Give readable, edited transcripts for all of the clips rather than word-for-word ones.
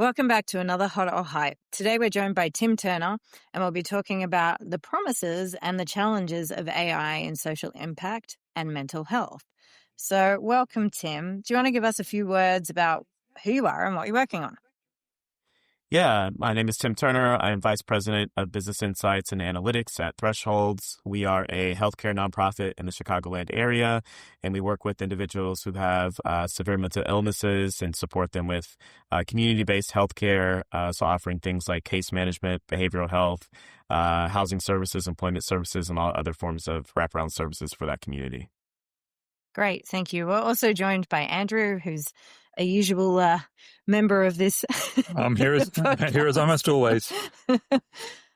Welcome back to another Hot or Hype. Today we're joined by Tim Turner, and we'll be talking about the promises and the challenges of AI in social impact and mental health. So welcome, Tim. Do you want to give us a few words about who you are and what you're working on? Yeah, my name is Tim Turner. I am Vice President of Business Insights and Analytics at Thresholds. We are a healthcare nonprofit in the Chicagoland area, and we work with individuals who have severe mental illnesses and support them with community-based healthcare, so offering things like case management, behavioral health, housing services, employment services, and all other forms of wraparound services for that community. Great, thank you. We're also joined by Andrew, who's a usual member of this. I'm here as almost always.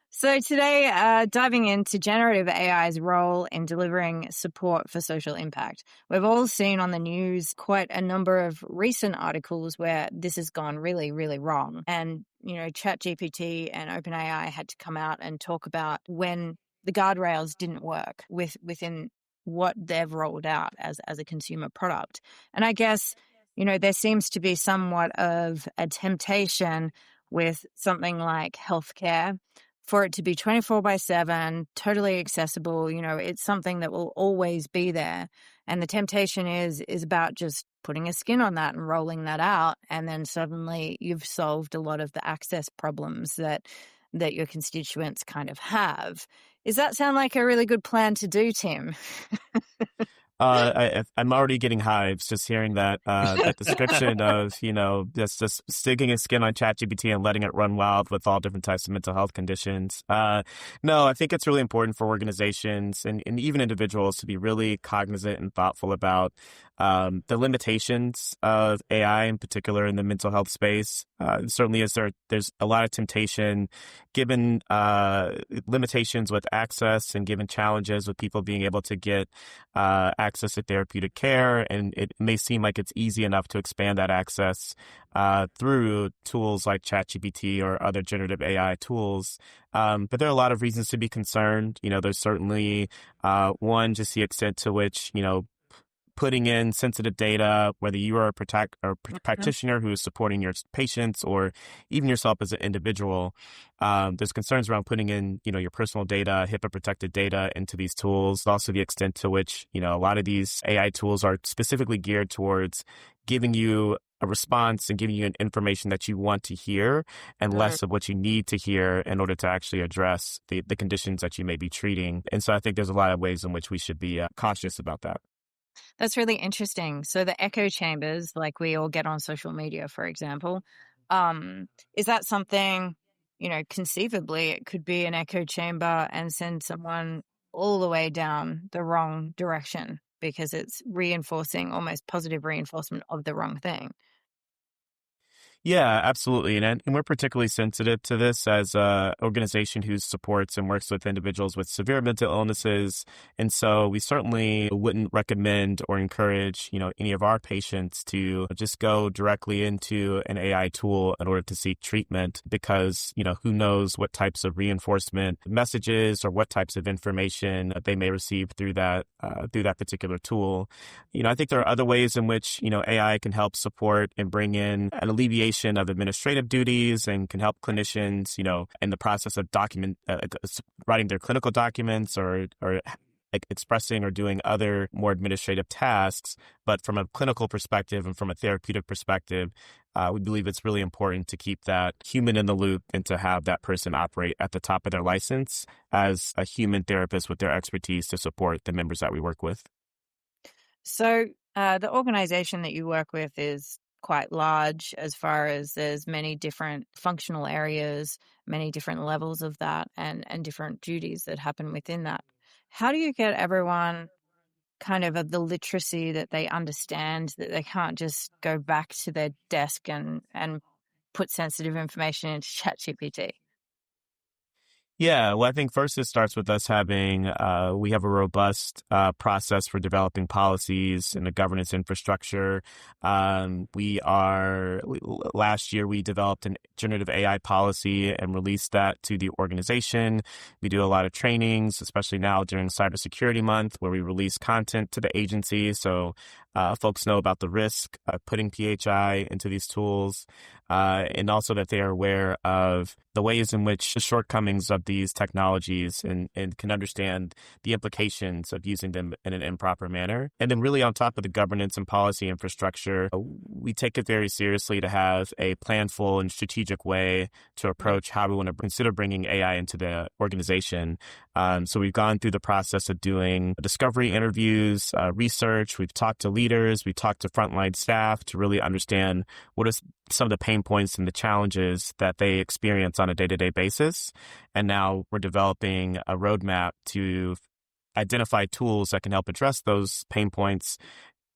So today, diving into generative AI's role in delivering support for social impact. We've all seen on the news quite a number of recent articles where this has gone really, really wrong. And, ChatGPT and OpenAI had to come out and talk about when the guardrails didn't work within what they've rolled out as a consumer product. And I guess, there seems to be somewhat of a temptation with something like healthcare for it to be 24/7, totally accessible. It's something that will always be there. And the temptation is about just putting a skin on that and rolling that out. And then suddenly you've solved a lot of the access problems that your constituents kind of have. Does that sound like a really good plan to do, Tim? I'm already getting hives just hearing that description of, just sticking a skin on ChatGPT and letting it run wild with all different types of mental health conditions. No, I think it's really important for organizations and even individuals to be really cognizant and thoughtful about the limitations of AI, in particular in the mental health space. Certainly there's a lot of temptation given limitations with access and given challenges with people being able to get access to therapeutic care. And it may seem like it's easy enough to expand that access through tools like ChatGPT or other generative AI tools. But there are a lot of reasons to be concerned. There's certainly one, just the extent to which, putting in sensitive data, whether you are a practitioner who is supporting your patients or even yourself as an individual, there's concerns around putting in, your personal data, HIPAA protected data into these tools. Also the extent to which, a lot of these AI tools are specifically geared towards giving you a response and giving you information that you want to hear and less of what you need to hear in order to actually address the conditions that you may be treating. And so I think there's a lot of ways in which we should be cautious about that. That's really interesting. So the echo chambers, like we all get on social media, for example, is that something, conceivably it could be an echo chamber and send someone all the way down the wrong direction because it's reinforcing, almost positive reinforcement of the wrong thing. Yeah, absolutely. And we're particularly sensitive to this as an organization who supports and works with individuals with severe mental illnesses. And so we certainly wouldn't recommend or encourage, any of our patients to just go directly into an AI tool in order to seek treatment because, who knows what types of reinforcement messages or what types of information they may receive through that particular tool. I think there are other ways in which, AI can help support and bring in an alleviation of administrative duties and can help clinicians, in the process of writing their clinical documents or expressing or doing other more administrative tasks. But from a clinical perspective and from a therapeutic perspective, we believe it's really important to keep that human in the loop and to have that person operate at the top of their license as a human therapist with their expertise to support the members that we work with. So the organization that you work with is quite large as far as there's many different functional areas, many different levels of that and different duties that happen within that. How do you get everyone kind of the literacy that they understand that they can't just go back to their desk and put sensitive information into ChatGPT? Yeah, well, I think first it starts with us we have a robust process for developing policies and a governance infrastructure. Last year we developed an generative AI policy and released that to the organization. We do a lot of trainings, especially now during Cybersecurity Month, where we release content to the agency. So folks know about the risk of putting PHI into these tools, and also that they are aware of the ways in which the shortcomings of these technologies and can understand the implications of using them in an improper manner. And then really on top of the governance and policy infrastructure, we take it very seriously to have a planful and strategic way to approach how we want to consider bringing AI into the organization. So we've gone through the process of doing discovery interviews, research. We've talked to leaders. We talked to frontline staff to really understand what is some of the pain points and the challenges that they experience on a day-to-day basis. And now we're developing a roadmap to identify tools that can help address those pain points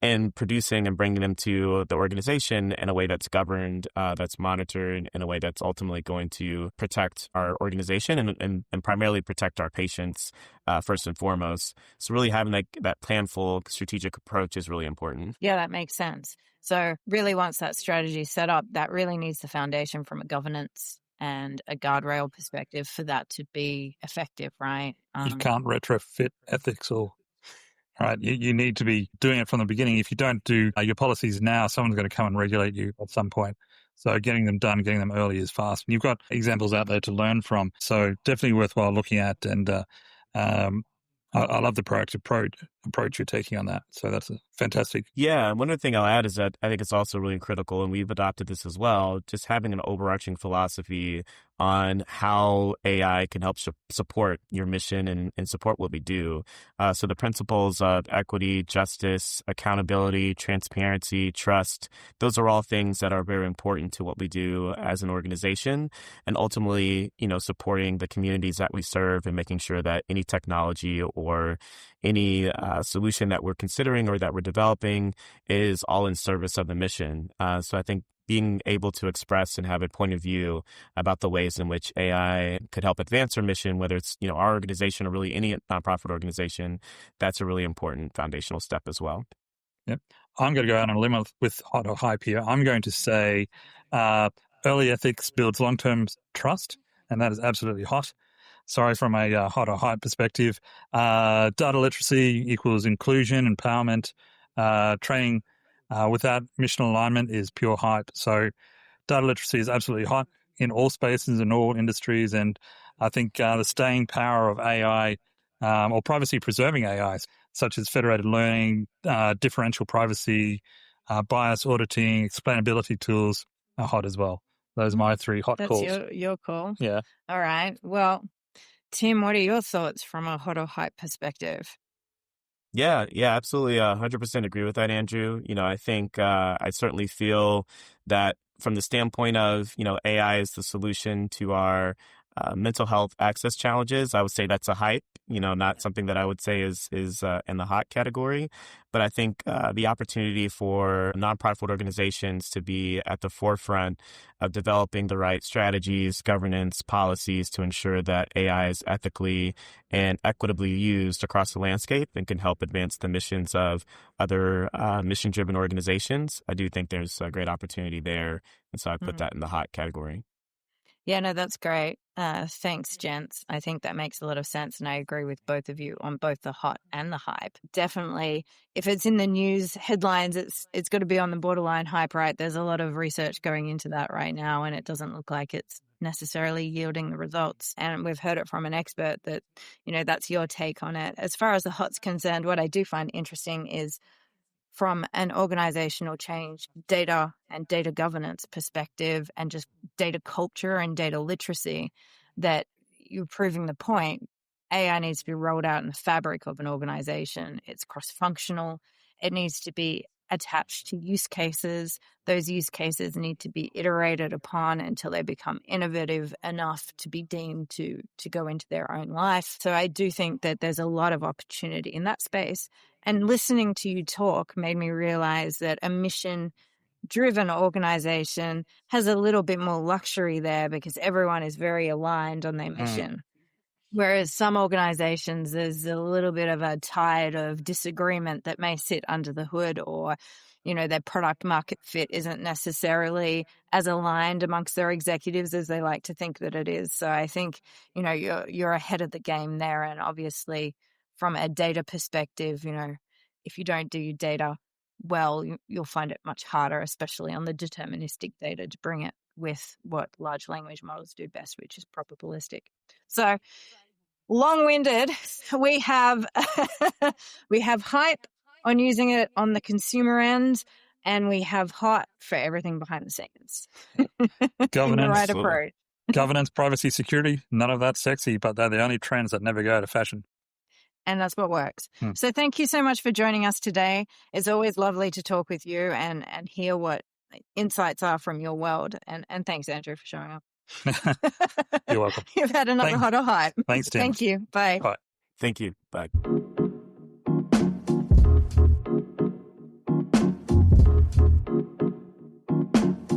and producing and bringing them to the organization in a way that's governed, that's monitored, in a way that's ultimately going to protect our organization and primarily protect our patients first and foremost. So really having that planful strategic approach is really important. Yeah, that makes sense. So really once that strategy is set up, that really needs the foundation from a governance and a guardrail perspective for that to be effective, right? You can't retrofit ethics or... Right, you need to be doing it from the beginning. If you don't do your policies now, someone's going to come and regulate you at some point. So getting them done, getting them early is fast. And you've got examples out there to learn from. So definitely worthwhile looking at. And I love the proactive approach you're taking on that. So that's fantastic. Yeah, one other thing I'll add is that I think it's also really critical, and we've adopted this as well, just having an overarching philosophy on how AI can help support your mission and support what we do. So the principles of equity, justice, accountability, transparency, trust, those are all things that are very important to what we do as an organization, and ultimately, supporting the communities that we serve and making sure that any technology or any solution that we're considering or that we're developing is all in service of the mission. So I think being able to express and have a point of view about the ways in which AI could help advance our mission, whether it's our organization or really any nonprofit organization, that's a really important foundational step as well. Yep. I'm going to go out on a limb with hot or hype here. I'm going to say early ethics builds long-term trust, and that is absolutely hot. Sorry, from a hot or hype perspective. Data literacy equals inclusion, empowerment. Training without mission alignment is pure hype. So data literacy is absolutely hot in all spaces and all industries. And I think the staying power of AI or privacy-preserving AIs, such as federated learning, differential privacy, bias auditing, explainability tools are hot as well. Those are my three hot calls. That's your call. Yeah. All right. Well, Tim, what are your thoughts from a hot or hype perspective? Yeah, absolutely. 100% agree with that, Andrew. I think I certainly feel that from the standpoint of, AI is the solution to our mental health access challenges, I would say that's a hype, not something that I would say is in the hot category. But I think the opportunity for nonprofit organizations to be at the forefront of developing the right strategies, governance, policies to ensure that AI is ethically and equitably used across the landscape and can help advance the missions of other mission-driven organizations. I do think there's a great opportunity there. And so I put that in the hot category. Yeah, no, that's great. Thanks, gents. I think that makes a lot of sense, and I agree with both of you on both the hot and the hype. Definitely, if it's in the news headlines, it's got to be on the borderline hype, right? There's a lot of research going into that right now, and it doesn't look like it's necessarily yielding the results. And we've heard it from an expert that, that's your take on it. As far as the hot's concerned, what I do find interesting is from an organizational change, data and data governance perspective, and just data culture and data literacy, that you're proving the point. AI needs to be rolled out in the fabric of an organization. It's cross-functional. It needs to be attached to use cases. Those use cases need to be iterated upon until they become innovative enough to be deemed to go into their own life. So I do think that there's a lot of opportunity in that space. And listening to you talk made me realize that a mission-driven organization has a little bit more luxury there because everyone is very aligned on their mission. Whereas some organizations, there's a little bit of a tide of disagreement that may sit under the hood, or, their product market fit isn't necessarily as aligned amongst their executives as they like to think that it is. So I think, you're ahead of the game there. And obviously from a data perspective, if you don't do your data well, you'll find it much harder, especially on the deterministic data, to bring it with what large language models do best, which is probabilistic. So long-winded, we have we have hype on using it on the consumer end, and we have hot for everything behind the scenes. In the right approach. Governance, privacy, security, none of that's sexy, but they're the only trends that never go out of fashion. And that's what works. So thank you so much for joining us today. It's always lovely to talk with you and hear what insights are from your world. And thanks, Andrew, for showing up. You're welcome. You've had another hot or hype. Thanks, Tim. Thank you. Bye. Bye. Thank you. Bye.